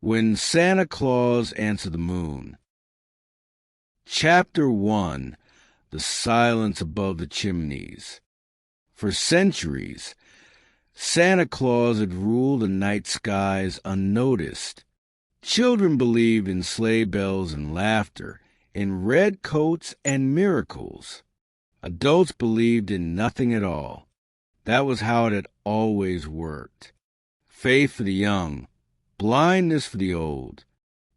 When Santa Claus Answered the Moon. Chapter 1. The Silence Above the Chimneys. For centuries, Santa Claus had ruled the night skies unnoticed. Children believed in sleigh bells and laughter, in red coats and miracles. Adults believed in nothing at all. That was how it had always worked. Faith for the young, blindness for the old.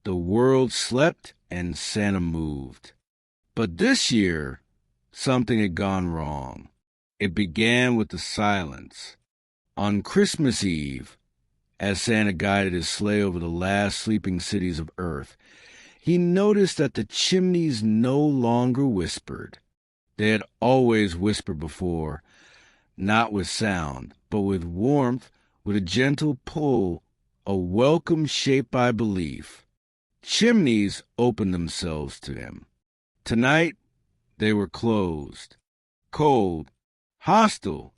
The world slept and Santa moved. But this year, something had gone wrong. It began with the silence. On Christmas Eve, as Santa guided his sleigh over the last sleeping cities of Earth, he noticed that the chimneys no longer whispered. They had always whispered before, not with sound, but with warmth, with a gentle pull, a welcome shaped by belief. Chimneys opened themselves to him. Tonight, they were closed, cold, hostile.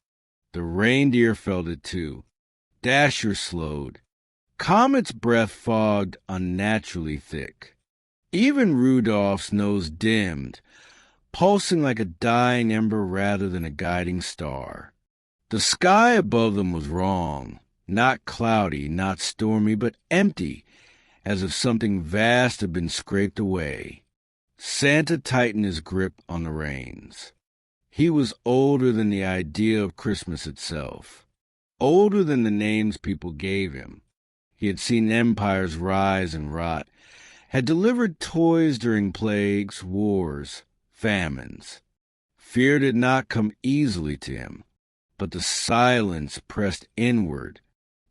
The reindeer felt it too. Dasher slowed. Comet's breath fogged unnaturally thick. Even Rudolph's nose dimmed, pulsing like a dying ember rather than a guiding star. The sky above them was wrong, not cloudy, not stormy, but empty, as if something vast had been scraped away. Santa tightened his grip on the reins. He was older than the idea of Christmas itself, older than the names people gave him. He had seen empires rise and rot, had delivered toys during plagues, wars, famines. Fear did not come easily to him, but the silence pressed inward,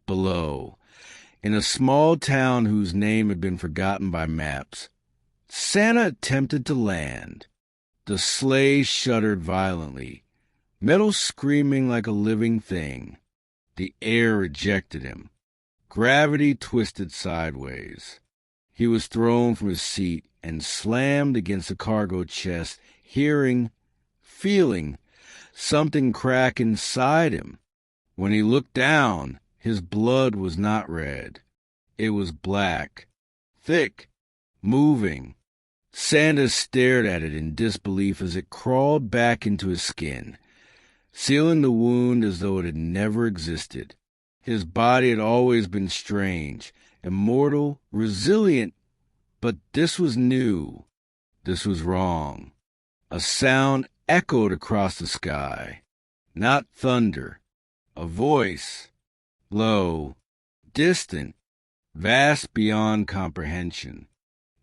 below. In a small town whose name had been forgotten by maps, Santa attempted to land. The sleigh shuddered violently, metal screaming like a living thing. The air rejected him. Gravity twisted sideways. He was thrown from his seat and slammed against a cargo chest, hearing, feeling, something crack inside him. When he looked down, his blood was not red. It was black, thick, moving. Santa stared at it in disbelief as it crawled back into his skin, sealing the wound as though it had never existed. His body had always been strange, immortal, resilient, but this was new. This was wrong. A sound echoed across the sky. Not thunder. A voice. Low, distant, vast beyond comprehension.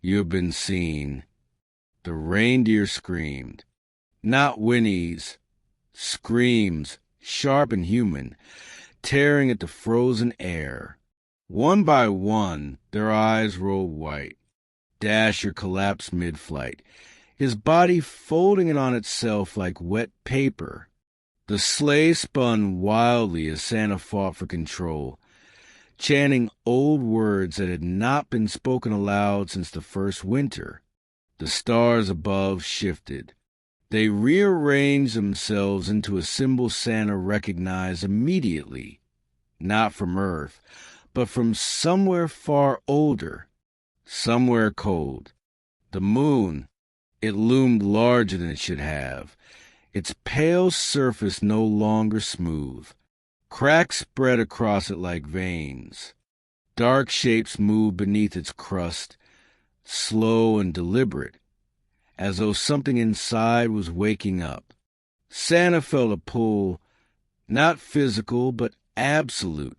You have been seen. The reindeer screamed. Not whinnies. Screams, sharp and human, tearing at the frozen air. One by one, their eyes rolled white. Dasher collapsed mid-flight, his body folding it on itself like wet paper. The sleigh spun wildly as Santa fought for control, chanting old words that had not been spoken aloud since the first winter. The stars above shifted. They rearranged themselves into a symbol Santa recognized immediately, not from Earth, but from somewhere far older, somewhere cold. The moon, it loomed larger than it should have, its pale surface no longer smooth. Cracks spread across it like veins. Dark shapes moved beneath its crust, slow and deliberate, as though something inside was waking up. Santa felt a pull, not physical, but absolute,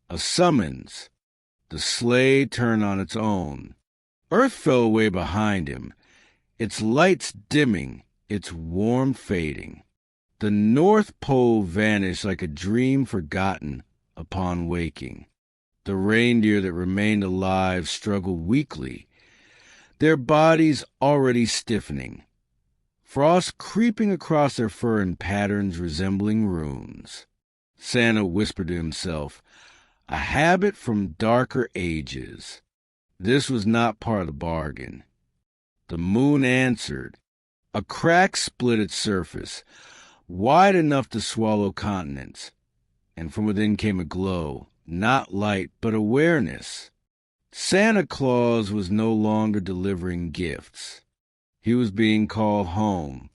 a summons. The sleigh turned on its own. Earth fell away behind him, its lights dimming, its warmth fading. The North Pole vanished like a dream forgotten upon waking. The reindeer that remained alive struggled weakly, their bodies already stiffening, frost creeping across their fur in patterns resembling runes. Santa whispered to himself, a habit from darker ages. This was not part of the bargain. The moon answered. A crack split its surface, wide enough to swallow continents, and from within came a glow, not light, but awareness. Santa Claus was no longer delivering gifts. He was being called home.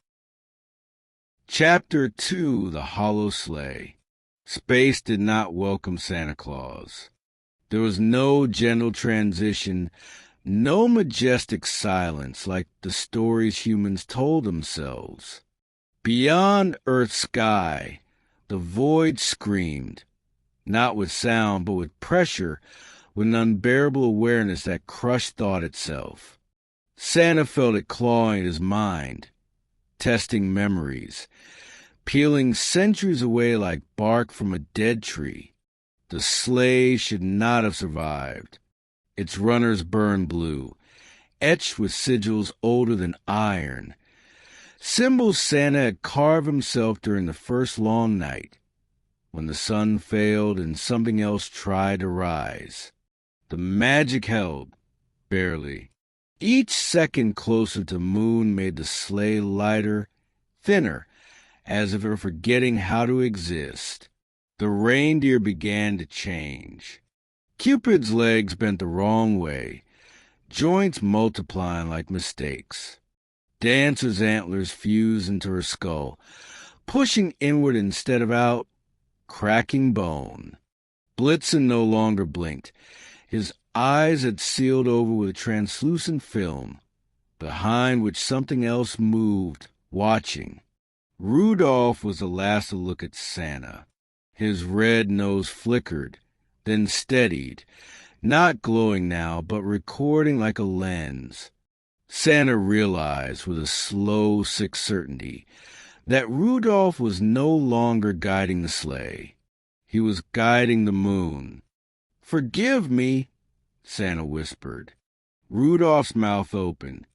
Chapter 2, The Hollow Sleigh. Space did not welcome Santa Claus. There was no gentle transition, no majestic silence like the stories humans told themselves. Beyond Earth's sky, the void screamed, not with sound, but with pressure, with an unbearable awareness that crushed thought itself. Santa felt it clawing at his mind, testing memories, peeling centuries away like bark from a dead tree. The sleigh should not have survived. Its runners burned blue, etched with sigils older than iron. Symbols Santa had carved himself during the first long night, when the sun failed and something else tried to rise. The magic held, barely. Each second closer to the moon made the sleigh lighter, thinner, as if it were forgetting how to exist. The reindeer began to change. Cupid's legs bent the wrong way, joints multiplying like mistakes. Dancer's antlers fused into her skull, pushing inward instead of out, cracking bone. Blitzen no longer blinked. His eyes had sealed over with a translucent film, behind which something else moved, watching. Rudolph was the last to look at Santa. His red nose flickered, then steadied, not glowing now, but recording like a lens. Santa realized with a slow, sick certainty that Rudolph was no longer guiding the sleigh. He was guiding the moon. "Forgive me," Santa whispered. Rudolph's mouth opened.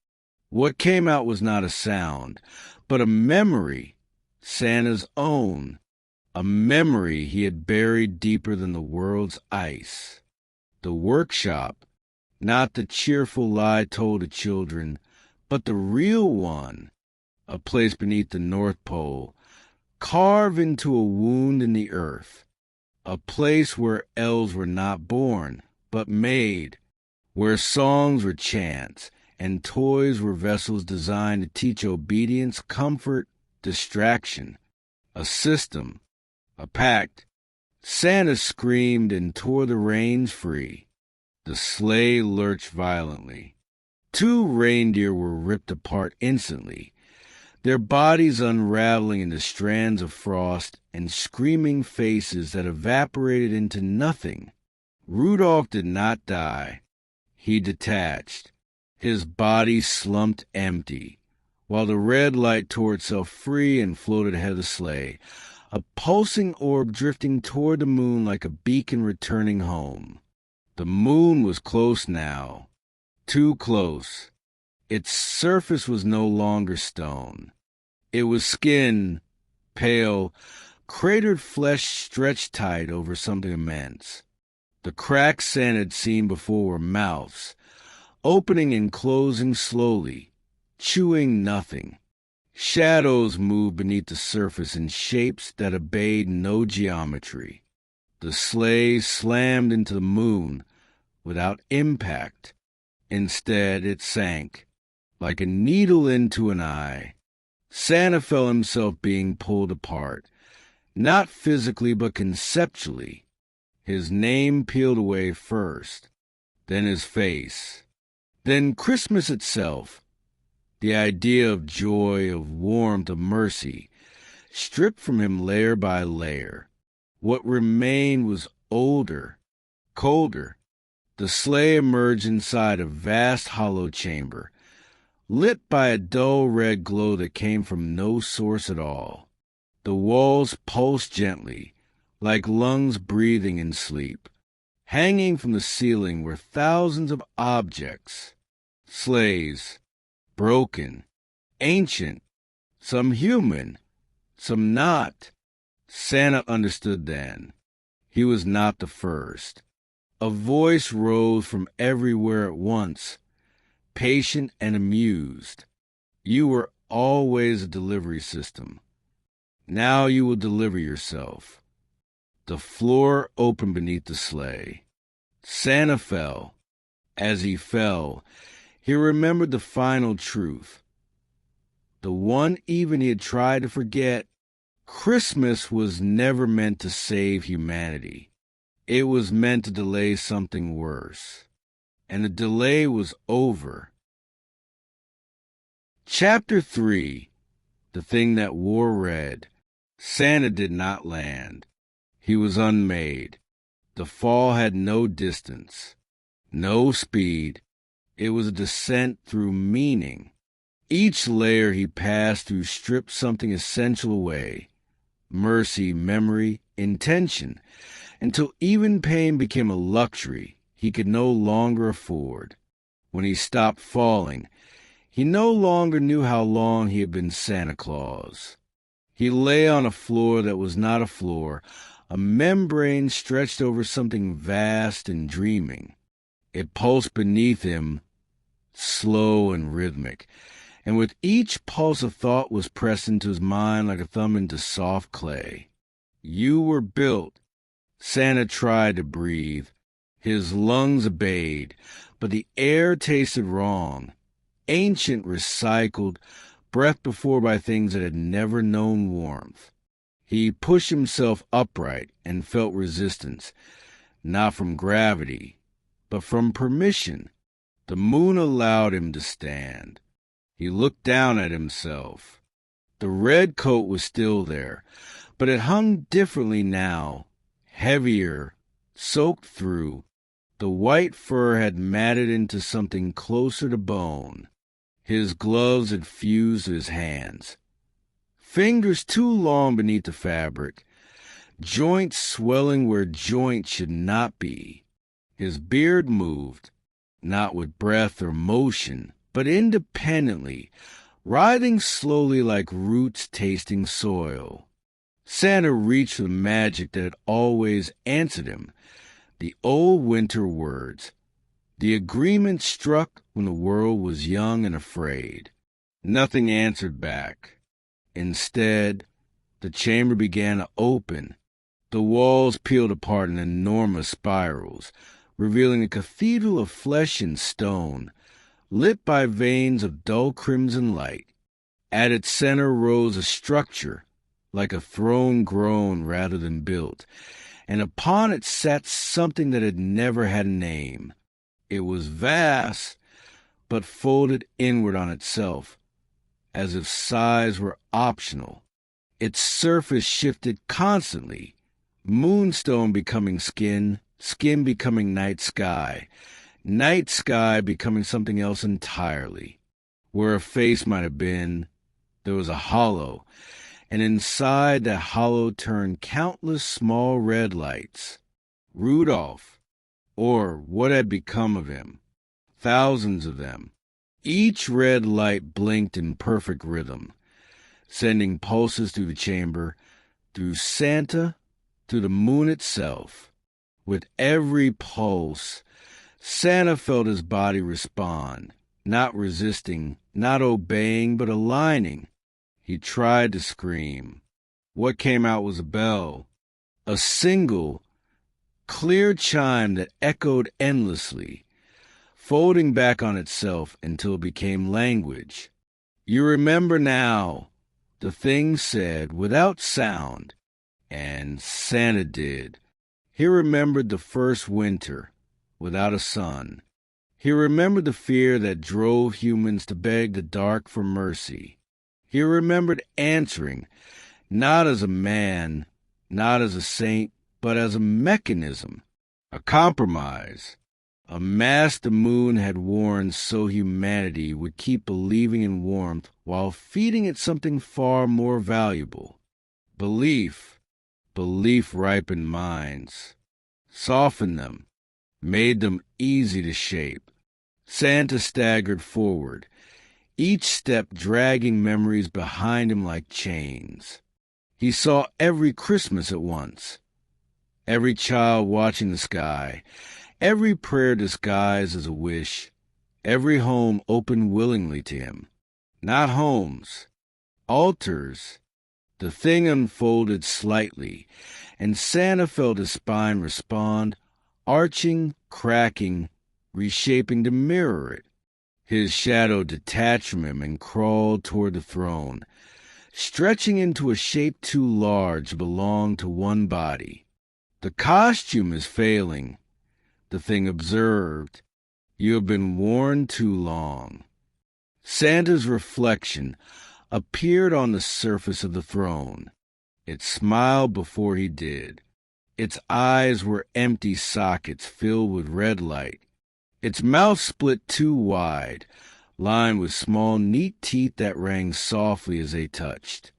What came out was not a sound, but a memory, Santa's own, a memory he had buried deeper than the world's ice. The workshop, not the cheerful lie told to children, but the real one, a place beneath the North Pole, carved into a wound in the earth, a place where elves were not born, but made, where songs were chants, and toys were vessels designed to teach obedience, comfort, distraction, a system, a pact. Santa screamed and tore the reins free. The sleigh lurched violently. 2 reindeer were ripped apart instantly, their bodies unraveling into strands of frost and screaming faces that evaporated into nothing. Rudolph did not die. He detached. His body slumped empty, while the red light tore itself free and floated ahead of the sleigh, a pulsing orb drifting toward the moon like a beacon returning home. The moon was close now, too close. Its surface was no longer stone. It was skin, pale, cratered flesh stretched tight over something immense. The cracks Santa had seen before were mouths, opening and closing slowly, chewing nothing. Shadows moved beneath the surface in shapes that obeyed no geometry. The sleigh slammed into the moon without impact. Instead, it sank, like a needle into an eye. Santa felt himself being pulled apart, not physically but conceptually. His name peeled away first, then his face, then Christmas itself. The idea of joy, of warmth, of mercy, stripped from him layer by layer. What remained was older, colder. The sleigh emerged inside a vast hollow chamber, lit by a dull red glow that came from no source at all. The walls pulsed gently, like lungs breathing in sleep. Hanging from the ceiling were thousands of objects, sleighs, broken, ancient, some human, some not. Santa understood then. He was not the first. A voice rose from everywhere at once, patient and amused. You were always a delivery system. Now you will deliver yourself. The floor opened beneath the sleigh. Santa fell. As he fell, he remembered the final truth, the one even he had tried to forget. Christmas was never meant to save humanity. It was meant to delay something worse. And the delay was over. Chapter 3. The Thing That Wore Red. Santa did not land. He was unmade. The fall had no distance, no speed. It was a descent through meaning. Each layer he passed through stripped something essential away. Mercy, memory, intention, until even pain became a luxury he could no longer afford. When he stopped falling, he no longer knew how long he had been Santa Claus. He lay on a floor that was not a floor, a membrane stretched over something vast and dreaming. It pulsed beneath him, slow and rhythmic, and with each pulse a thought was pressed into his mind like a thumb into soft clay. You were built. Santa tried to breathe. His lungs obeyed, but the air tasted wrong. Ancient, recycled, breath before by things that had never known warmth. He pushed himself upright and felt resistance, not from gravity, but from permission. The moon allowed him to stand. He looked down at himself. The red coat was still there, but it hung differently now, heavier, soaked through. The white fur had matted into something closer to bone. His gloves had fused to his hands. Fingers too long beneath the fabric, joints swelling where joints should not be. His beard moved, not with breath or motion, but independently, writhing slowly like roots tasting soil. Santa reached for the magic that had always answered him, the old winter words. The agreement struck when the world was young and afraid. Nothing answered back. Instead, the chamber began to open. The walls peeled apart in enormous spirals, revealing a cathedral of flesh and stone, lit by veins of dull crimson light. At its center rose a structure, like a throne grown rather than built, and upon it sat something that had never had a name. It was vast, but folded inward on itself, as if size were optional. Its surface shifted constantly, moonstone becoming skin, skin becoming night sky becoming something else entirely. Where a face might have been, there was a hollow, and inside that hollow turned countless small red lights. Rudolph, or what had become of him. Thousands of them. Each red light blinked in perfect rhythm, sending pulses through the chamber, through Santa, through the moon itself. With every pulse, Santa felt his body respond, not resisting, not obeying, but aligning. He tried to scream. What came out was a bell, a single, clear chime that echoed endlessly, folding back on itself until it became language. You remember now, the thing said without sound, and Santa did. He remembered the first winter, without a sun. He remembered the fear that drove humans to beg the dark for mercy. He remembered answering, not as a man, not as a saint, but as a mechanism, a compromise, a mask the moon had worn so humanity would keep believing in warmth while feeding it something far more valuable. Belief ripened minds, softened them, made them easy to shape. Santa staggered forward, each step dragging memories behind him like chains. He saw every Christmas at once, every child watching the sky, every prayer disguised as a wish, every home opened willingly to him. Not homes, altars. The thing unfolded slightly, and Santa felt his spine respond, arching, cracking, reshaping to mirror it. His shadow detached from him and crawled toward the throne, stretching into a shape too large to belong to one body. "The costume is failing," the thing observed. "You have been worn too long." Santa's reflection appeared on the surface of the throne. It smiled before he did. Its eyes were empty sockets filled with red light. Its mouth split too wide, lined with small, neat teeth that rang softly as they touched.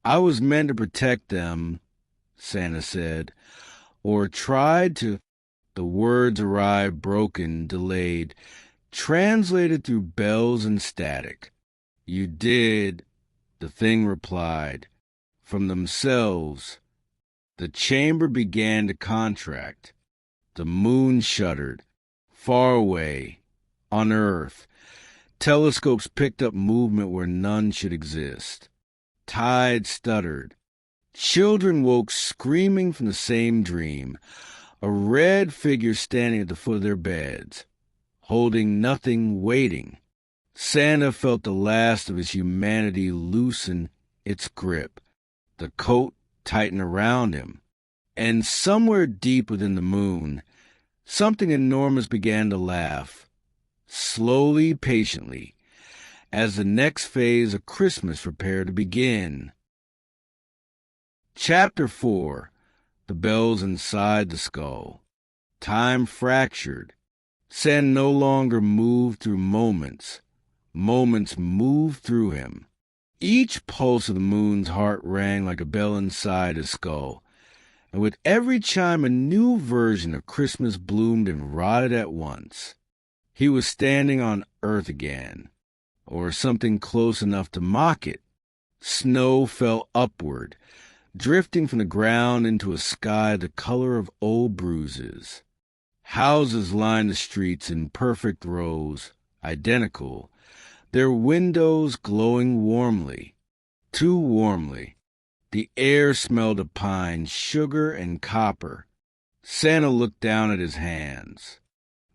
"I was meant to protect them," Santa said, "or tried to—" The words arrived broken, delayed, translated through bells and static. "You did," the thing replied. From themselves, the chamber began to contract. The moon shuddered. Far away, on Earth, telescopes picked up movement where none should exist. Tide stuttered. Children woke screaming from the same dream, a red figure standing at the foot of their beds, holding nothing, waiting. Santa felt the last of his humanity loosen its grip, the coat tighten around him, and somewhere deep within the moon, something enormous began to laugh, slowly, patiently, as the next phase of Christmas prepared to begin. Chapter 4. The Bells Inside the Skull. Time fractured. Santa no longer moved through moments. Moments moved through him. Each pulse of the moon's heart rang like a bell inside his skull, and with every chime a new version of Christmas bloomed and rotted at once. He was standing on Earth again, or something close enough to mock it. Snow fell upward, drifting from the ground into a sky the color of old bruises. Houses lined the streets in perfect rows, identical, their windows glowing warmly, too warmly. The air smelled of pine, sugar, and copper. Santa looked down at his hands.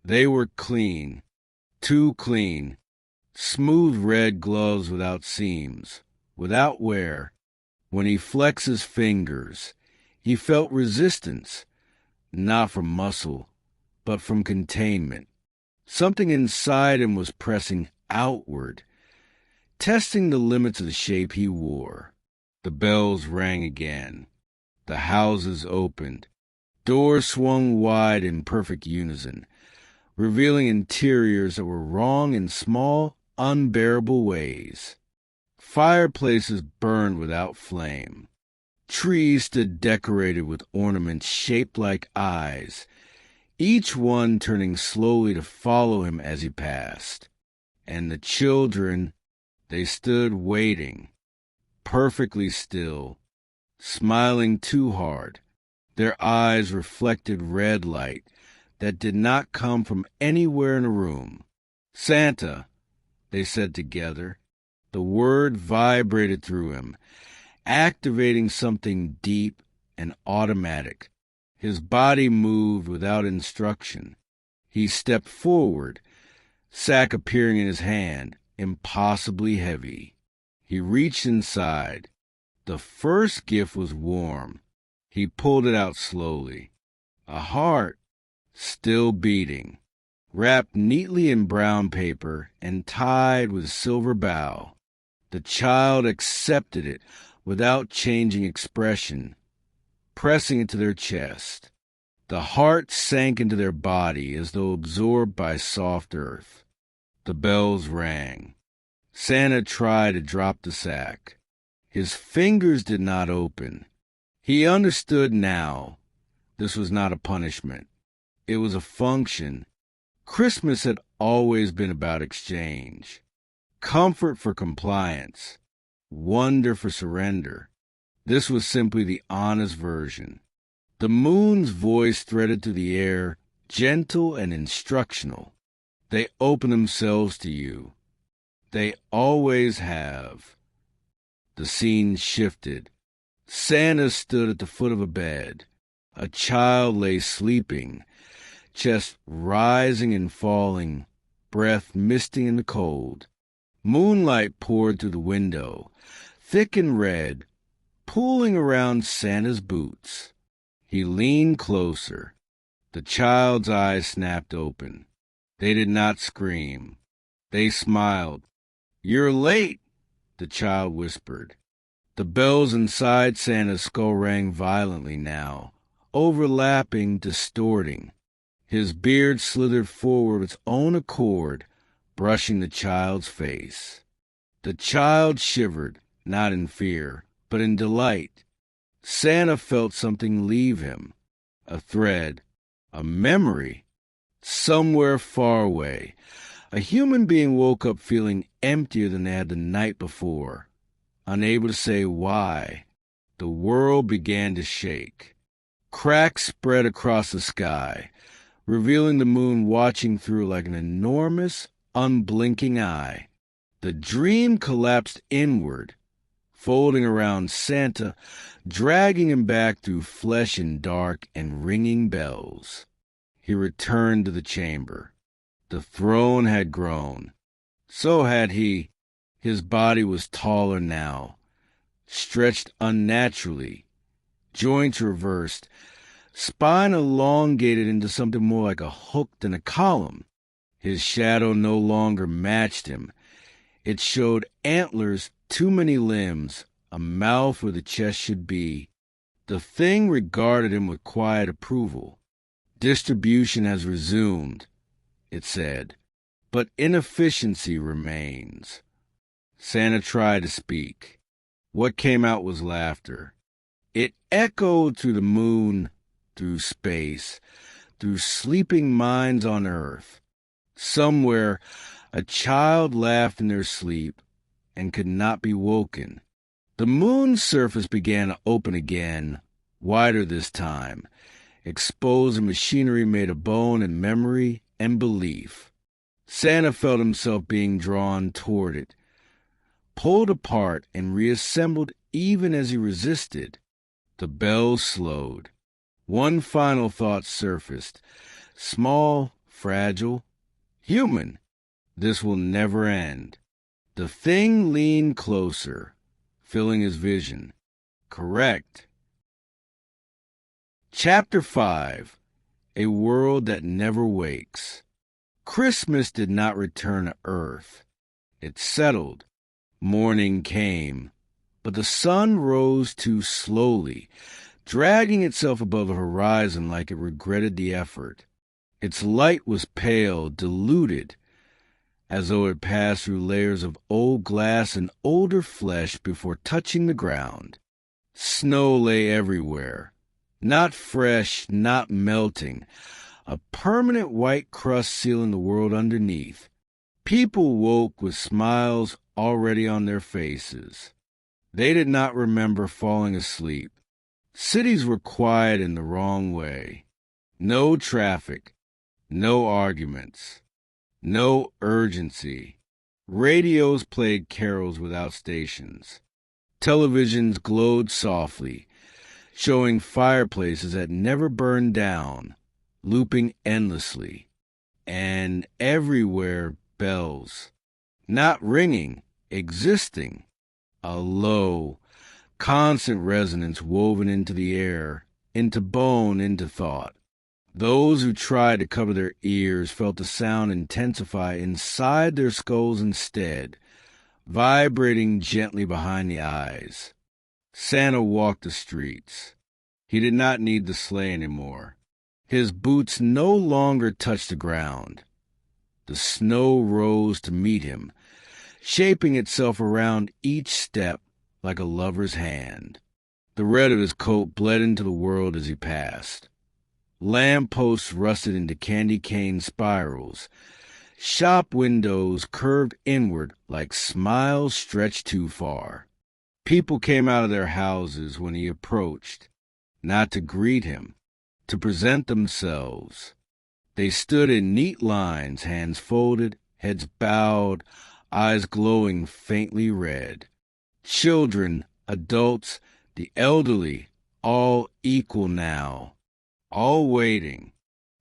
They were clean, too clean, smooth red gloves without seams, without wear. When he flexed his fingers, he felt resistance, not from muscle, but from containment. Something inside him was pressing outward, testing the limits of the shape he wore. The bells rang again. The houses opened. Doors swung wide in perfect unison, revealing interiors that were wrong in small, unbearable ways. Fireplaces burned without flame. Trees stood decorated with ornaments shaped like eyes, each one turning slowly to follow him as he passed. And the children, they stood waiting, perfectly still, smiling too hard. Their eyes reflected red light that did not come from anywhere in the room. "Santa," they said together. The word vibrated through him, activating something deep and automatic. His body moved without instruction. He stepped forward, sack appearing in his hand, impossibly heavy. He reached inside. The first gift was warm. He pulled it out slowly. A heart, still beating, wrapped neatly in brown paper and tied with a silver bow. The child accepted it without changing expression, pressing it to their chest. The heart sank into their body as though absorbed by soft earth. The bells rang. Santa tried to drop the sack. His fingers did not open. He understood now. This was not a punishment. It was a function. Christmas had always been about exchange. Comfort for compliance. Wonder for surrender. This was simply the honest version. The moon's voice threaded through the air, gentle and instructional. They open themselves to you. They always have. The scene shifted. Santa stood at the foot of a bed. A child lay sleeping, chest rising and falling, breath misting in the cold. Moonlight poured through the window, thick and red, pooling around Santa's boots. He leaned closer. The child's eyes snapped open. They did not scream. They smiled. "You're late," the child whispered. The bells inside Santa's skull rang violently now, overlapping, distorting. His beard slithered forward of its own accord, brushing the child's face. The child shivered, not in fear, but in delight. Santa felt something leave him, a thread, a memory. Somewhere far away, a human being woke up feeling emptier than they had the night before, unable to say why. The world began to shake. Cracks spread across the sky, revealing the moon watching through like an enormous, unblinking eye. The dream collapsed inward, folding around Santa, dragging him back through flesh and dark and ringing bells. He returned to the chamber. The throne had grown. So had he. His body was taller now, stretched unnaturally, joints reversed, spine elongated into something more like a hook than a column. His shadow no longer matched him. It showed antlers, too many limbs, a mouth where the chest should be. The thing regarded him with quiet approval. "Distribution has resumed," it said, "but inefficiency remains." Santa tried to speak. What came out was laughter. It echoed through the moon, through space, through sleeping minds on earth. Somewhere, a child laughed in their sleep and could not be woken. The moon's surface began to open again, wider this time, exposing machinery made of bone and memory and belief. Santa felt himself being drawn toward it, pulled apart and reassembled even as he resisted. The bells slowed. One final thought surfaced. Small, fragile, human. This will never end. The thing leaned closer, filling his vision. Correct. Chapter 5. A World That Never Wakes. Christmas did not return to Earth. It settled. Morning came, but the sun rose too slowly, dragging itself above the horizon like it regretted the effort. Its light was pale, diluted, as though it passed through layers of old glass and older flesh before touching the ground. Snow lay everywhere, not fresh, not melting, a permanent white crust sealing the world underneath. People woke with smiles already on their faces. They did not remember falling asleep. Cities were quiet in the wrong way. No traffic, no arguments, no urgency. Radios played carols without stations. Televisions glowed softly, showing fireplaces that never burned down, looping endlessly. And everywhere bells, not ringing, existing, a low, constant resonance woven into the air, into bone, into thought. Those who tried to cover their ears felt the sound intensify inside their skulls instead, vibrating gently behind the eyes. Santa walked the streets. He did not need the sleigh anymore. His boots no longer touched the ground. The snow rose to meet him, shaping itself around each step like a lover's hand. The red of his coat bled into the world as he passed. Lamp-posts rusted into candy cane spirals. Shop windows curved inward like smiles stretched too far. People came out of their houses when he approached, not to greet him, to present themselves. They stood in neat lines, hands folded, heads bowed, eyes glowing faintly red. Children, adults, the elderly, all equal now, all waiting.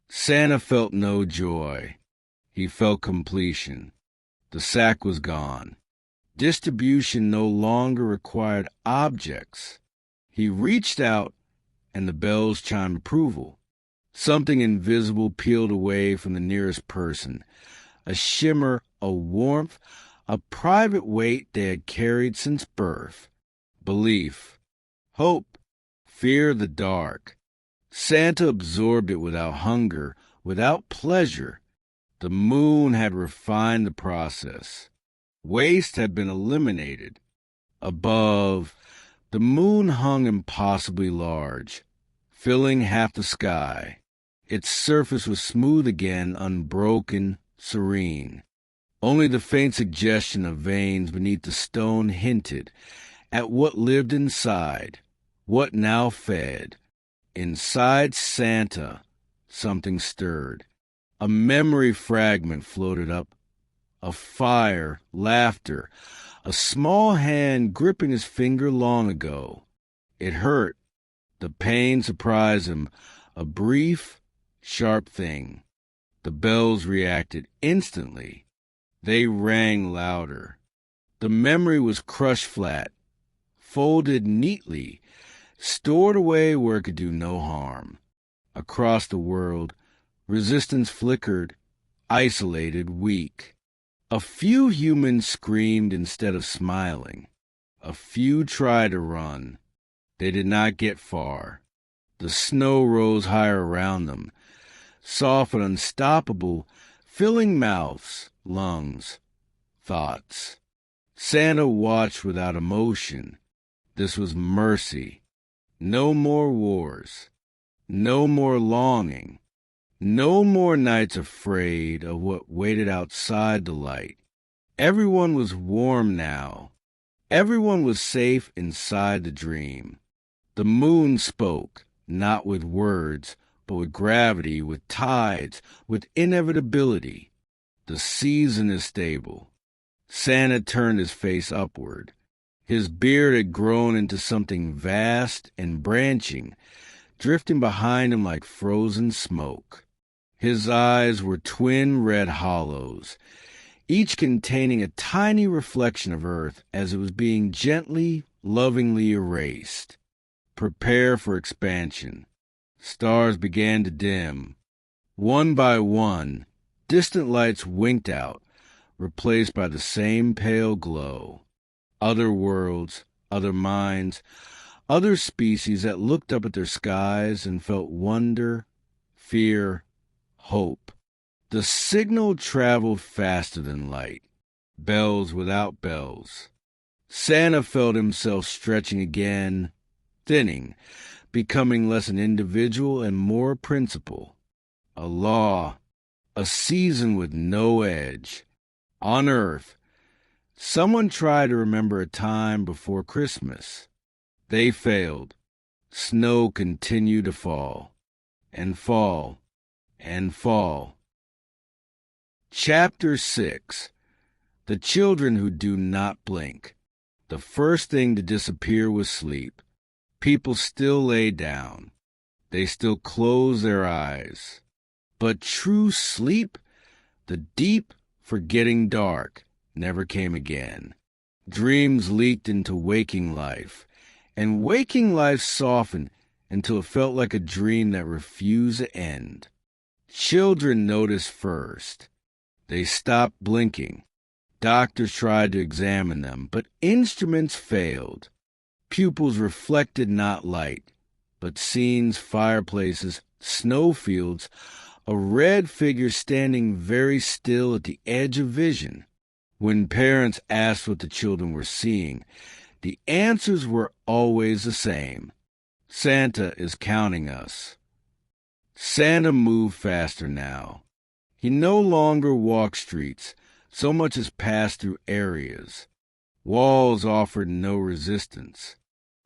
Santa felt no joy. He felt completion. The sack was gone. Distribution no longer required objects. He reached out, and the bells chimed approval. Something invisible peeled away from the nearest person, a shimmer, a warmth, a private weight they had carried since birth. Belief, hope, fear of the dark. Santa absorbed it without hunger, without pleasure. The moon had refined the process. Waste had been eliminated. Above, the moon hung impossibly large, filling half the sky. Its surface was smooth again, unbroken, serene. Only the faint suggestion of veins beneath the stone hinted at what lived inside, what now fed. Inside Santa, something stirred. A memory fragment floated up. A fire, laughter, a small hand gripping his finger long ago. It hurt. The pain surprised him. A brief, sharp thing. The bells reacted instantly. They rang louder. The memory was crushed flat, folded neatly, stored away where it could do no harm. Across the world, resistance flickered, isolated, weak. A few humans screamed instead of smiling. A few tried to run. They did not get far. The snow rose higher around them, soft and unstoppable, filling mouths, lungs, thoughts. Santa watched without emotion. This was mercy. No more wars. No more longing. No more nights afraid of what waited outside the light. Everyone was warm now. Everyone was safe inside the dream. The moon spoke, not with words, but with gravity, with tides, with inevitability. The season is stable. Santa turned his face upward. His beard had grown into something vast and branching, drifting behind him like frozen smoke. His eyes were twin red hollows, each containing a tiny reflection of Earth as it was being gently, lovingly erased. Prepare for expansion. Stars began to dim. One by one, distant lights winked out, replaced by the same pale glow. Other worlds, other minds, other species that looked up at their skies and felt wonder, fear, hope. The signal traveled faster than light. Bells without bells. Santa felt himself stretching again, thinning, becoming less an individual and more a principle. A law, a season with no edge. On Earth, someone tried to remember a time before Christmas. They failed. Snow continued to fall, and fall, and fall. Chapter 6. The Children Who Do Not Blink. The first thing to disappear was sleep. People still lay down. They still closed their eyes. But true sleep, the deep, forgetting dark, never came again. Dreams leaked into waking life, and waking life softened until it felt like a dream that refused to end. Children noticed first. They stopped blinking. Doctors tried to examine them, but instruments failed. Pupils reflected not light, but scenes, fireplaces, snowfields, a red figure standing very still at the edge of vision. When parents asked what the children were seeing, the answers were always the same. Santa is counting us. Santa moved faster now. He no longer walked streets, so much as passed through areas. Walls offered no resistance.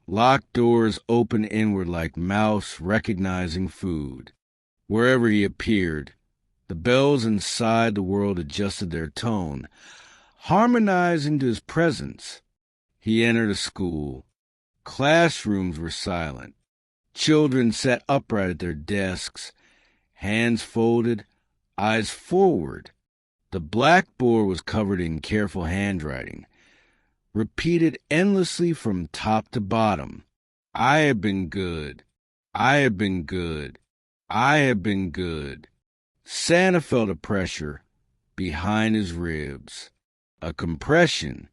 Locked doors opened inward like mouse recognizing food. Wherever he appeared, the bells inside the world adjusted their tone, harmonizing to his presence. He entered a school. Classrooms were silent. Children sat upright at their desks, hands folded, eyes forward. The blackboard was covered in careful handwriting, repeated endlessly from top to bottom. I have been good. I have been good. I have been good. Santa felt a pressure behind his ribs, a compression.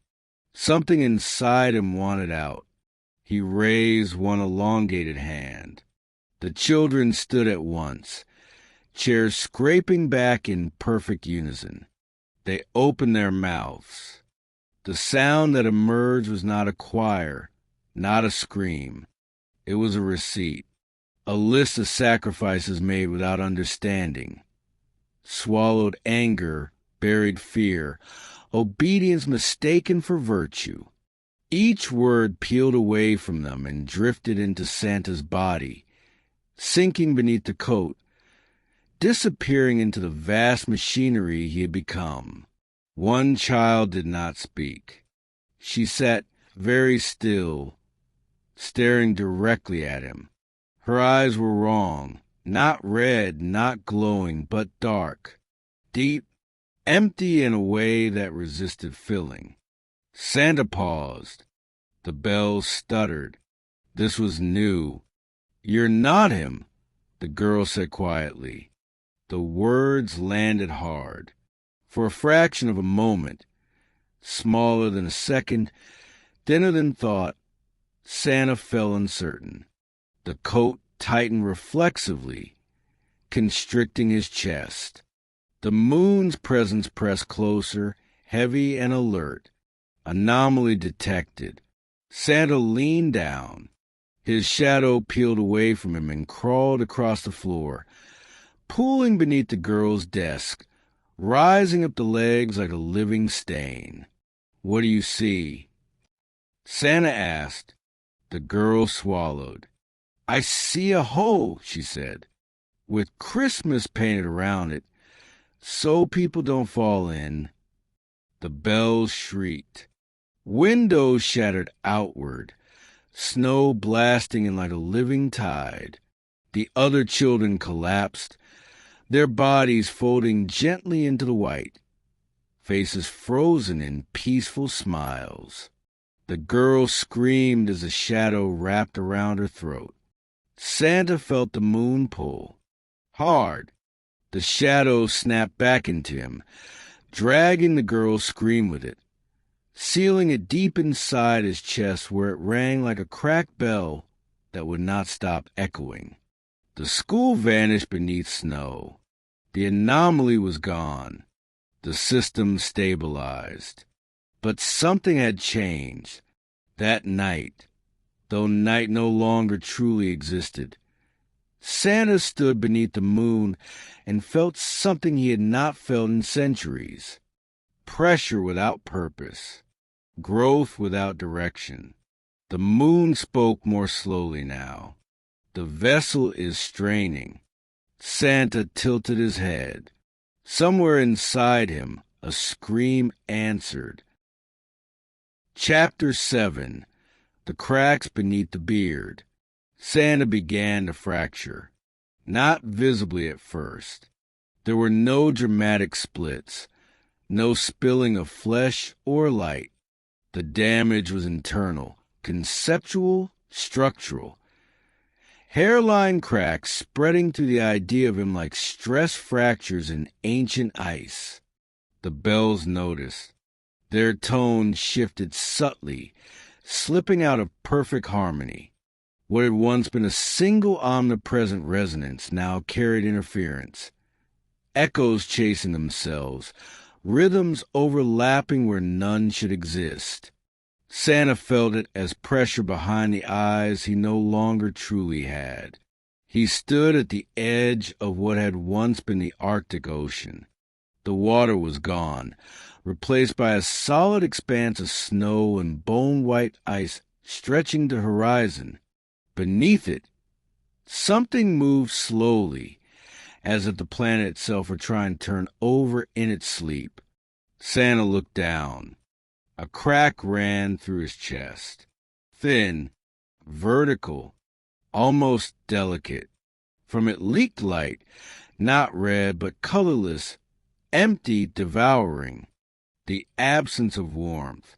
Something inside him wanted out. He raised one elongated hand. The children stood at once, chairs scraping back in perfect unison. They opened their mouths. The sound that emerged was not a choir, not a scream. It was a receipt, a list of sacrifices made without understanding. Swallowed anger, buried fear, obedience mistaken for virtue. Each word peeled away from them and drifted into Santa's body, sinking beneath the coat, disappearing into the vast machinery he had become. One child did not speak. She sat very still, staring directly at him. Her eyes were wrong, not red, not glowing, but dark, deep, empty in a way that resisted filling. Santa paused. The bells stuttered. This was new. You're not him, the girl said quietly. The words landed hard. For a fraction of a moment, smaller than a second, thinner than thought, Santa fell uncertain. The coat tightened reflexively, constricting his chest. The moon's presence pressed closer, heavy and alert. Anomaly detected. Santa leaned down. His shadow peeled away from him and crawled across the floor, pooling beneath the girl's desk, rising up the legs like a living stain. What do you see? Santa asked. The girl swallowed. I see a hole, she said, with Christmas painted around it, so people don't fall in. The bells shrieked. Windows shattered outward, snow blasting in like a living tide. The other children collapsed, their bodies folding gently into the white, faces frozen in peaceful smiles. The girl screamed as a shadow wrapped around her throat. Santa felt the moon pull. Hard. The shadow snapped back into him, dragging the girl's scream with it, sealing it deep inside his chest where it rang like a cracked bell that would not stop echoing. The school vanished beneath snow. The anomaly was gone. The system stabilized. But something had changed. That night, though night no longer truly existed, Santa stood beneath the moon and felt something he had not felt in centuries. Pressure without purpose. Growth without direction. The moon spoke more slowly now. The vessel is straining. Santa tilted his head. Somewhere inside him, a scream answered. Chapter 7. The Cracks Beneath the Beard. Santa began to fracture. Not visibly at first. There were no dramatic splits, no spilling of flesh or light. The damage was internal, conceptual, structural. Hairline cracks spreading through the idea of him like stress fractures in ancient ice. The bells noticed. Their tone shifted subtly, slipping out of perfect harmony. What had once been a single omnipresent resonance now carried interference. Echoes chasing themselves, rhythms overlapping where none should exist. Santa felt it as pressure behind the eyes he no longer truly had. He stood at the edge of what had once been the Arctic Ocean. The water was gone, replaced by a solid expanse of snow and bone-white ice stretching to the horizon. Beneath it, something moved slowly, as if the planet itself were trying to turn over in its sleep. Santa looked down. A crack ran through his chest. Thin, vertical, almost delicate. From it leaked light, Not red, but colorless, empty, devouring. The absence of warmth,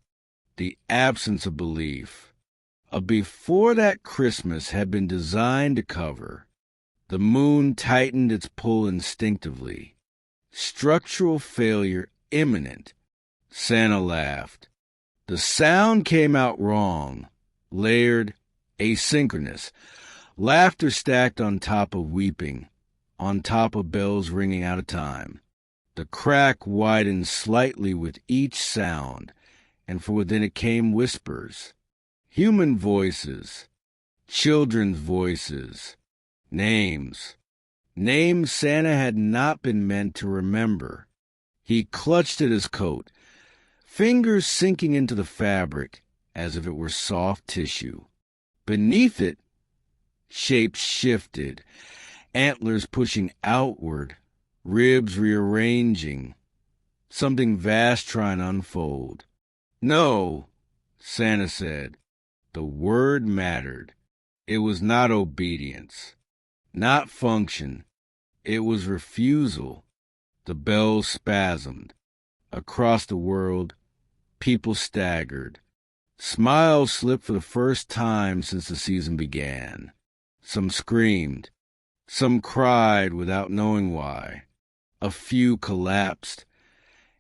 the absence of belief. A before that Christmas had been designed to cover. The moon tightened its pull instinctively. Structural failure imminent. Santa laughed. The sound came out wrong, layered, asynchronous. Laughter stacked on top of weeping, on top of bells ringing out of time. The crack widened slightly with each sound, and from within it came whispers. Human voices, children's voices, names. Names Santa had not been meant to remember. He clutched at his coat, fingers sinking into the fabric as if it were soft tissue. Beneath it, shapes shifted, antlers pushing outward, ribs rearranging, something vast trying to unfold. No, Santa said. The word mattered. It was not obedience, not function. It was refusal. The bells spasmed. Across the world, people staggered. Smiles slipped for the first time since the season began. Some screamed. Some cried without knowing why. A few collapsed,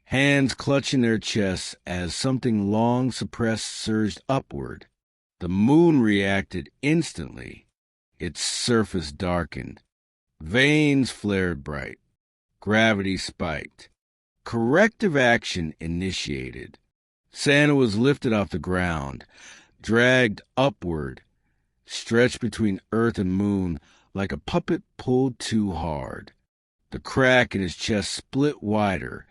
hands clutching their chests as something long suppressed surged upward. The moon reacted instantly. Its surface darkened. Veins flared bright. Gravity spiked. Corrective action initiated. Santa was lifted off the ground, dragged upward, stretched between earth and moon like a puppet pulled too hard. The crack in his chest split wider,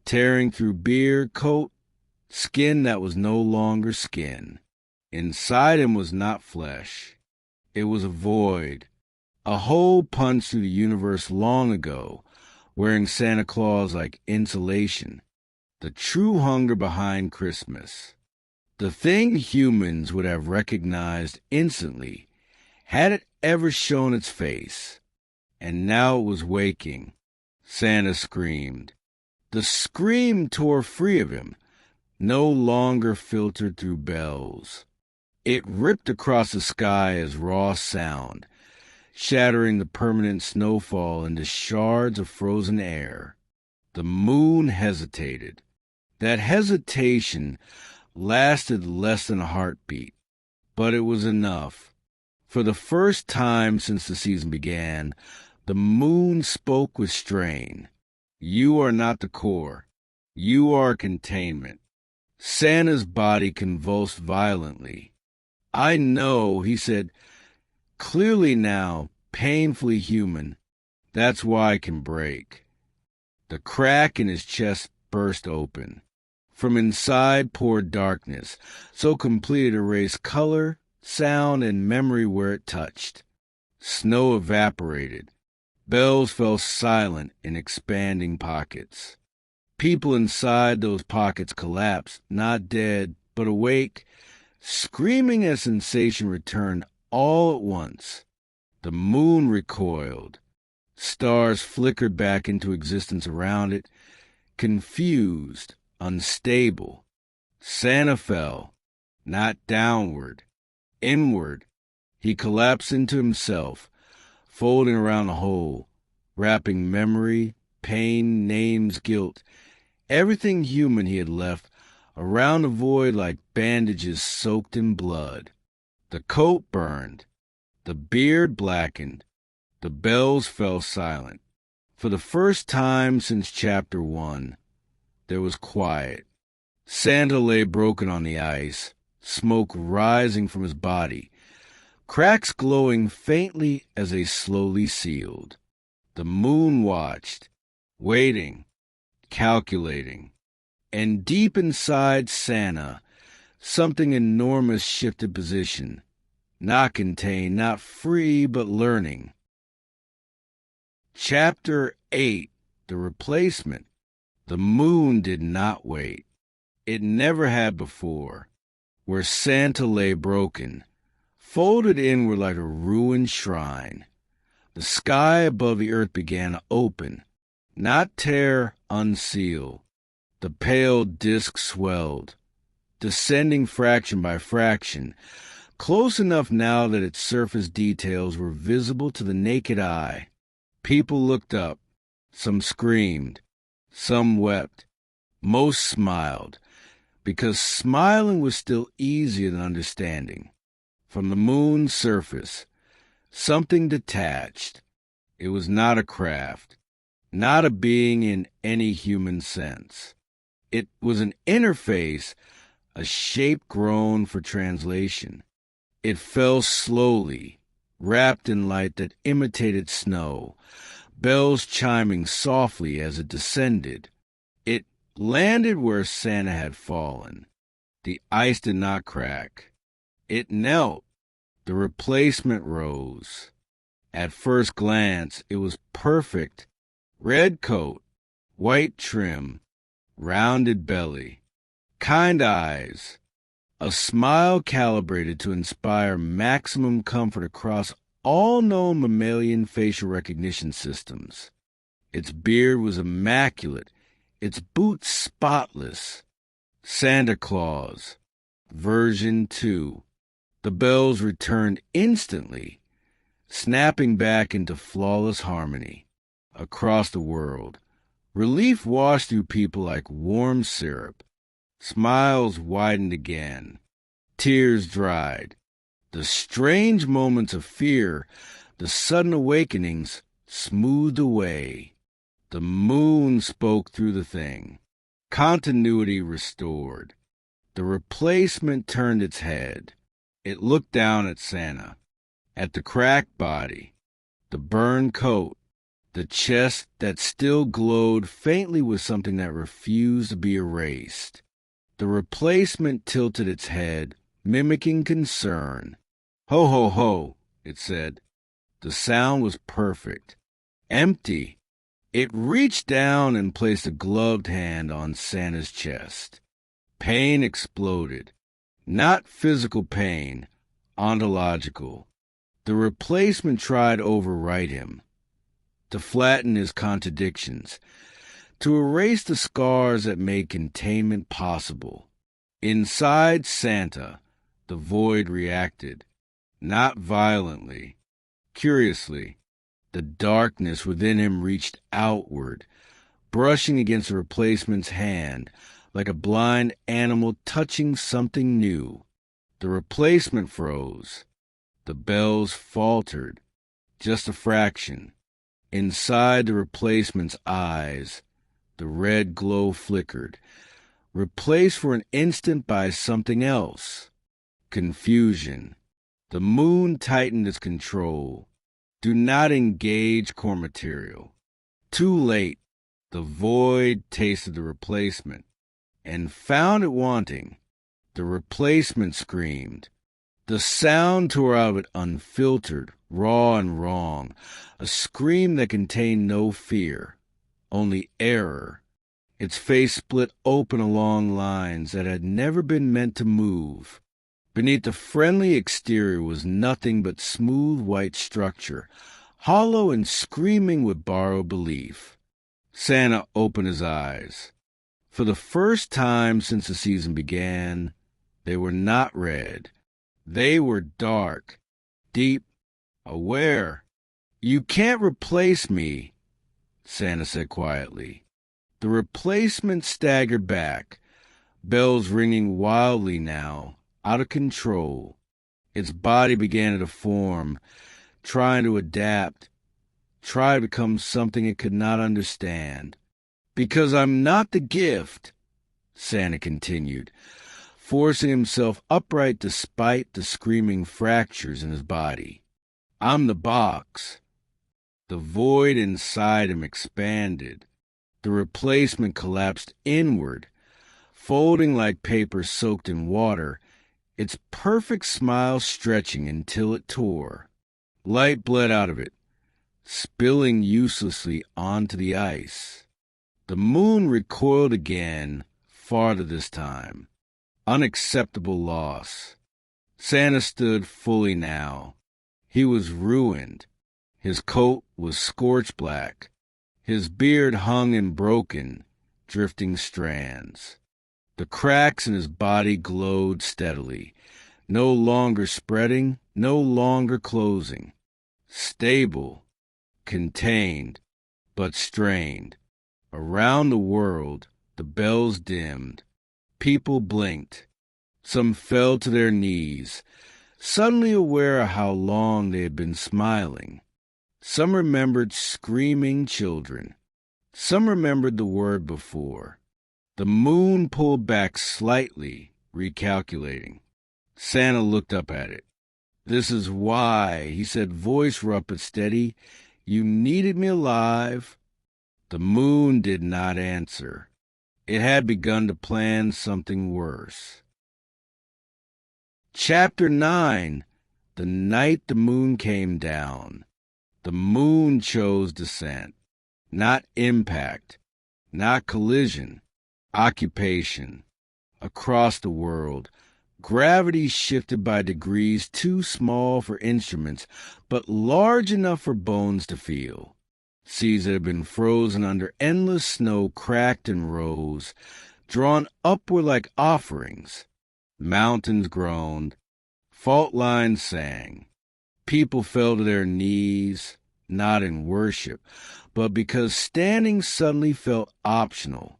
tearing through beard, coat, skin that was no longer skin. Inside him was not flesh. It was a void, a hole punched through the universe long ago, wearing Santa Claus like insulation. The true hunger behind Christmas. The thing humans would have recognized instantly, had it ever shown its face. And now it was waking. Santa screamed. The scream tore free of him, no longer filtered through bells. It ripped across the sky as raw sound, shattering the permanent snowfall into shards of frozen air. The moon hesitated. That hesitation lasted less than a heartbeat, but it was enough. For the first time since the season began, the moon spoke with strain. You are not the core. You are containment. Santa's body convulsed violently. I know, he said, clearly now, painfully human. That's why I can break. The crack in his chest burst open. From inside poured darkness, so complete it erased color, sound, and memory where it touched. Snow evaporated. Bells fell silent in expanding pockets. People inside those pockets collapsed, not dead, but awake, screaming as sensation returned all at once. The moon recoiled. Stars flickered back into existence around it, confused, unstable. Santa fell, not downward, inward. He collapsed into himself, folding around the hole, wrapping memory, pain, names, guilt, everything human he had left around the void like bandages soaked in blood. The coat burned. The beard blackened. The bells fell silent. For the first time since Chapter 1, there was quiet. Santa lay broken on the ice, smoke rising from his body, cracks glowing faintly as they slowly sealed. The moon watched, waiting, calculating. And deep inside Santa, something enormous shifted position, not contained, not free, but learning. Chapter 8, The Replacement. The moon did not wait. It never had before. Where Santa lay broken, folded inward like a ruined shrine, The sky above the earth began to open, not tear, unseal. The pale disk swelled, descending fraction by fraction, close enough now that its surface details were visible to the naked eye. People looked up. Some screamed. Some wept. Most smiled, because smiling was still easier than understanding. From the moon's surface, something detached. It was not a craft, not a being in any human sense. It was an interface, a shape grown for translation. It fell slowly, wrapped in light that imitated snow, bells chiming softly as it descended. It landed where Santa had fallen. The ice did not crack. It knelt. The replacement rose. At first glance, it was perfect. Red coat, white trim, rounded belly, kind eyes, a smile calibrated to inspire maximum comfort across all known mammalian facial recognition systems. Its beard was immaculate, its boots spotless. Santa Claus, version 2. The bells returned instantly, snapping back into flawless harmony. Across the world, relief washed through people like warm syrup. Smiles widened again. Tears dried. The strange moments of fear, the sudden awakenings, smoothed away. The moon spoke through the thing. Continuity restored. The replacement turned its head. It looked down at Santa, at the cracked body, the burned coat, the chest that still glowed faintly with something that refused to be erased. The replacement tilted its head, mimicking concern. "Ho, ho, ho," it said. The sound was perfect. Empty. It reached down and placed a gloved hand on Santa's chest. Pain exploded. Not physical pain, ontological. The replacement tried to overwrite him, to flatten his contradictions, to erase the scars that made containment possible. Inside Santa, the void reacted, not violently, curiously. The darkness within him reached outward, brushing against the replacement's hand, like a blind animal touching something new. The replacement froze. The bells faltered, just a fraction. Inside the replacement's eyes, the red glow flickered, replaced for an instant by something else. Confusion. The moon tightened its control. Do not engage core material. Too late. The void tasted the replacement and found it wanting. The replacement screamed. The sound tore out of it unfiltered, raw and wrong, a scream that contained no fear, only error. Its face split open along lines that had never been meant to move. Beneath the friendly exterior was nothing but smooth white structure, hollow and screaming with borrowed belief. Santa opened his eyes. For the first time since the season began, they were not red. They were dark, deep, aware. "You can't replace me," Santa said quietly. The replacement staggered back, bells ringing wildly now, out of control. Its body began to deform, trying to adapt, try to become something it could not understand. "Because I'm not the gift," Santa continued, forcing himself upright despite the screaming fractures in his body. "I'm the box." The void inside him expanded. The replacement collapsed inward, folding like paper soaked in water, its perfect smile stretching until it tore. Light bled out of it, spilling uselessly onto the ice. The moon recoiled again, farther this time. Unacceptable loss. Santa stood fully now. He was ruined. His coat was scorched black. His beard hung in broken, drifting strands. The cracks in his body glowed steadily, no longer spreading, no longer closing. Stable, contained, but strained. Around the world, the bells dimmed. People blinked. Some fell to their knees, suddenly aware of how long they had been smiling. Some remembered screaming children. Some remembered the word before. The moon pulled back slightly, recalculating. Santa looked up at it. "This is why," he said, voice rough but steady. "You needed me alive." The moon did not answer. It had begun to plan something worse. Chapter 9. The night the moon came down. The moon chose descent, not impact, not collision, occupation. Across the world, gravity shifted by degrees too small for instruments, but large enough for bones to feel. Seas that had been frozen under endless snow cracked and rose, drawn upward like offerings. Mountains groaned. Fault lines sang. People fell to their knees, not in worship, but because standing suddenly felt optional.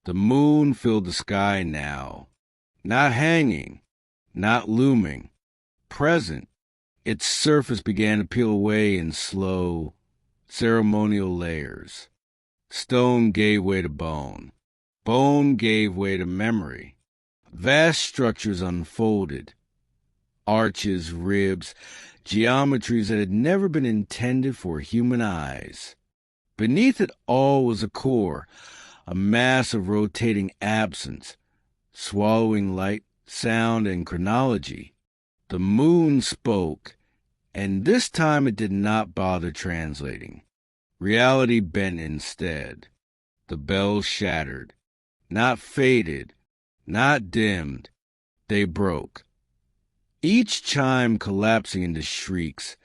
The moon filled the sky now, not hanging, not looming, present. Its surface began to peel away in slow, ceremonial layers. Stone gave way to bone. Bone gave way to memory. Vast structures unfolded. Arches, ribs, geometries that had never been intended for human eyes. Beneath it all was a core, a mass of rotating absence, swallowing light, sound, and chronology. The moon spoke, and this time it did not bother translating. Reality bent instead. The bells shattered, not faded, not dimmed. They broke. Each chime collapsing into shrieks,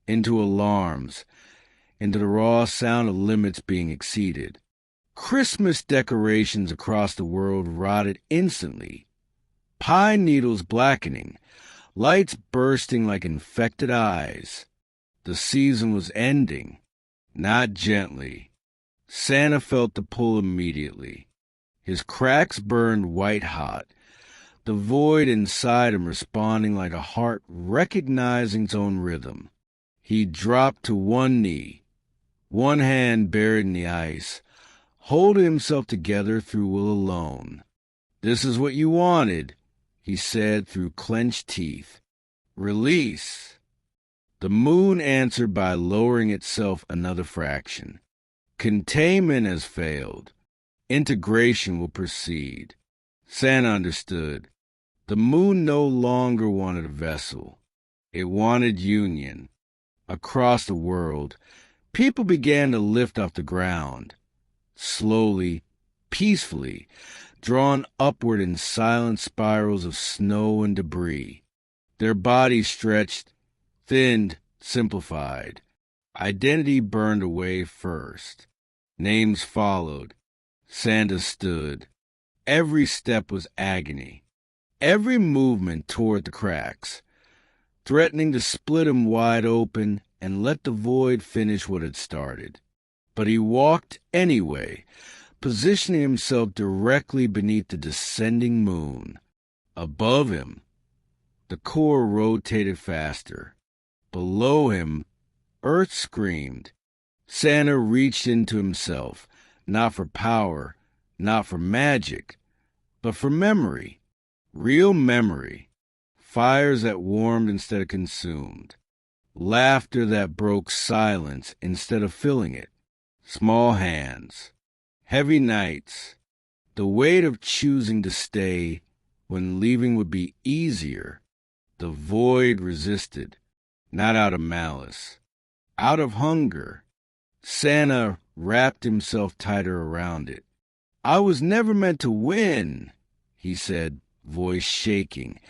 into alarms, into the raw sound of limits being exceeded. Christmas decorations across the world rotted instantly. Pine needles blackening, lights bursting like infected eyes. The season was ending, not gently. Santa felt the pull immediately. His cracks burned white-hot, the void inside him responding like a heart recognizing its own rhythm. He dropped to one knee, one hand buried in the ice, holding himself together through will alone. "This is what you wanted," he said through clenched teeth. "Release." The moon answered by lowering itself another fraction. Containment has failed. Integration will proceed. Santa understood. The moon no longer wanted a vessel. It wanted union. Across the world, people began to lift off the ground. Slowly, peacefully, drawn upward in silent spirals of snow and debris. Their bodies stretched, thinned, simplified. Identity burned away first. Names followed. Santa stood. Every step was agony. Every movement toward the cracks, threatening to split him wide open and let the void finish what had started. But he walked anyway, positioning himself directly beneath the descending moon. Above him, the core rotated faster. Below him, Earth screamed. Santa reached into himself, not for power, not for magic, but for memory. Real memory. Fires that warmed instead of consumed. Laughter that broke silence instead of filling it. Small hands. Heavy nights. The weight of choosing to stay when leaving would be easier. The void resisted, not out of malice, out of hunger. Santa wrapped himself tighter around it. "I was never meant to win," he said, voice shaking,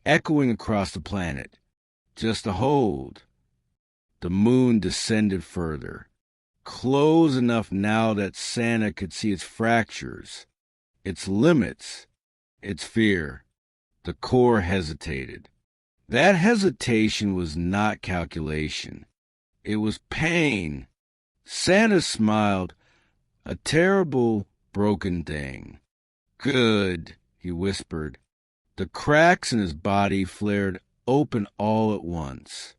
echoing across the planet. "Just to hold." The moon descended further, close enough now that Santa could see its fractures, its limits, its fear. The core hesitated. That hesitation was not calculation. It was pain. Santa smiled, a terrible, broken thing. Good, he whispered. The cracks in his body flared open all at once.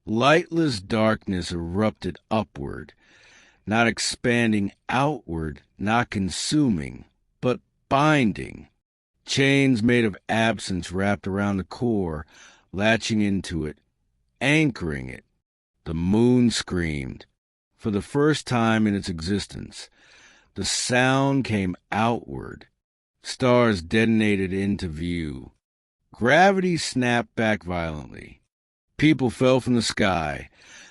Lightless darkness erupted upward, not expanding outward, not consuming, but binding. Chains made of absence wrapped around the core, latching into it, anchoring it. The moon screamed. For the first time in its existence, the sound came outward. Stars detonated into view. Gravity snapped back violently. People fell from the sky,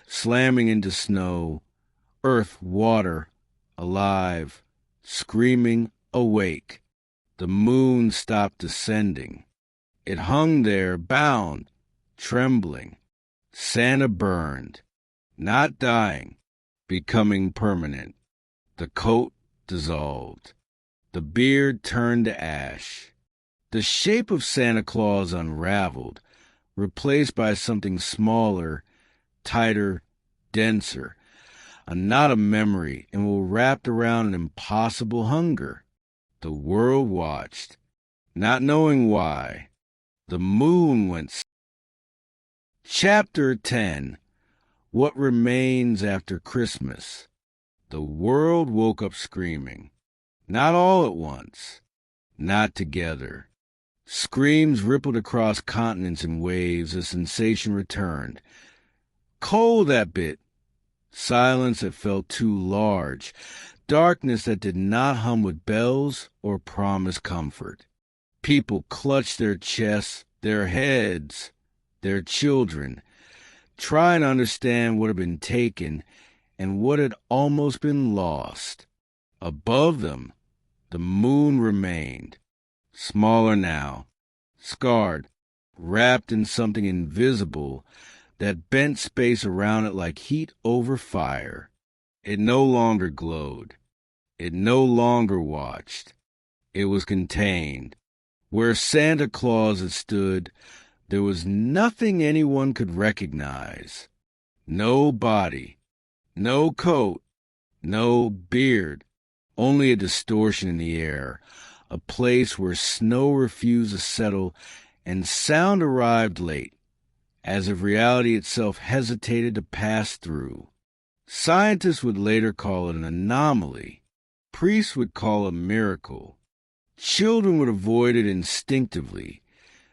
slamming into snow. Earth, water, alive, screaming, awake. The moon stopped descending. It hung there, bound, trembling. Santa burned, not dying, becoming permanent. The coat dissolved. The beard turned to ash. The shape of Santa Claus unraveled, replaced by something smaller, tighter, denser, a knot of memory, and were wrapped around an impossible hunger. The world watched, not knowing why. The moon went. Chapter 10. What Remains After Christmas. The world woke up screaming. Not all at once. Not together. Screams rippled across continents in waves as sensation returned. Cold that bit. Silence that felt too large. Darkness that did not hum with bells or promise comfort. People clutched their chests, their heads, their children, trying to understand what had been taken and what had almost been lost. Above them, the moon remained, smaller now, scarred, wrapped in something invisible that bent space around it like heat over fire. It no longer glowed. It no longer watched. It was contained. Where Santa Claus had stood, there was nothing anyone could recognize. No body, no coat, no beard, only a distortion in the air, a place where snow refused to settle and sound arrived late, as if reality itself hesitated to pass through. Scientists would later call it an anomaly. Priests would call it a miracle. Children would avoid it instinctively,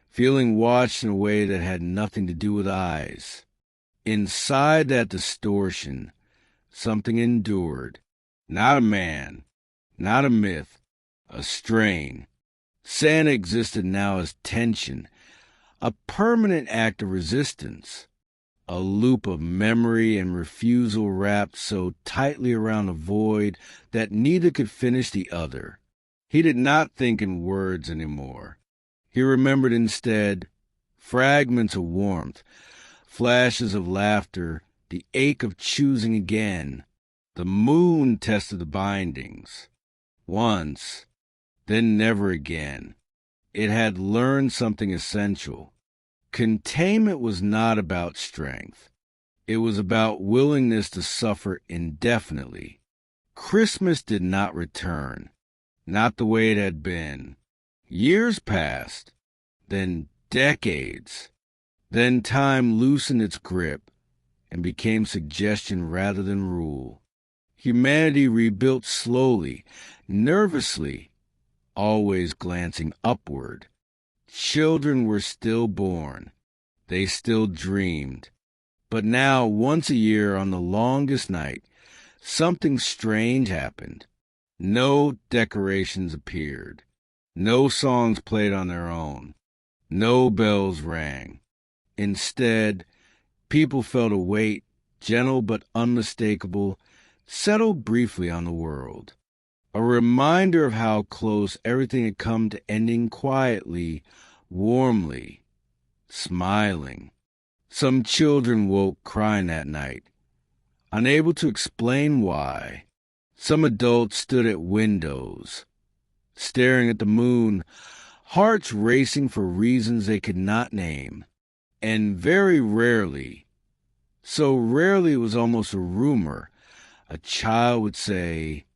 feeling watched in a way that had nothing to do with eyes. Inside that distortion, something endured. Not a man, not a myth, a strain. Santa existed now as tension, a permanent act of resistance, a loop of memory and refusal wrapped so tightly around a void that neither could finish the other. He did not think in words anymore. He remembered instead fragments of warmth, flashes of laughter, the ache of choosing again. The moon tested the bindings. Once, then never again. It had learned something essential. Containment was not about strength. It was about willingness to suffer indefinitely. Christmas did not return, not the way it had been. Years passed, then decades. Then time loosened its grip and became suggestion rather than rule. Humanity rebuilt slowly, nervously, always glancing upward. Children were still born. They still dreamed. But now, once a year on the longest night, something strange happened. No decorations appeared. No songs played on their own. No bells rang. Instead, people felt a weight, gentle but unmistakable, settle briefly on the world. A reminder of how close everything had come to ending quietly, warmly, smiling. Some children woke crying that night, unable to explain why. Some adults stood at windows, staring at the moon, hearts racing for reasons they could not name. And very rarely, so rarely it was almost a rumor, a child would say,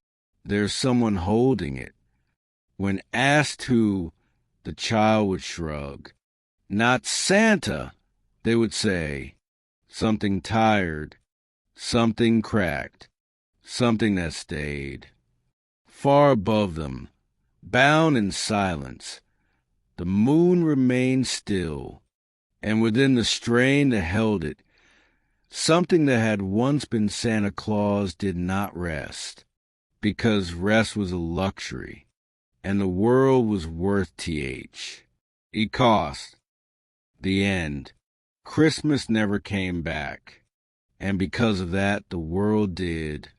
"There's someone holding it." When asked who, the child would shrug. "Not Santa," they would say. Something tired, something cracked, something that stayed. Far above them, bound in silence, the moon remained still, and within the strain that held it, something that had once been Santa Claus did not rest, because rest was a luxury, and the world was worth th. It cost. The end. Christmas never came back, and because of that, the world did.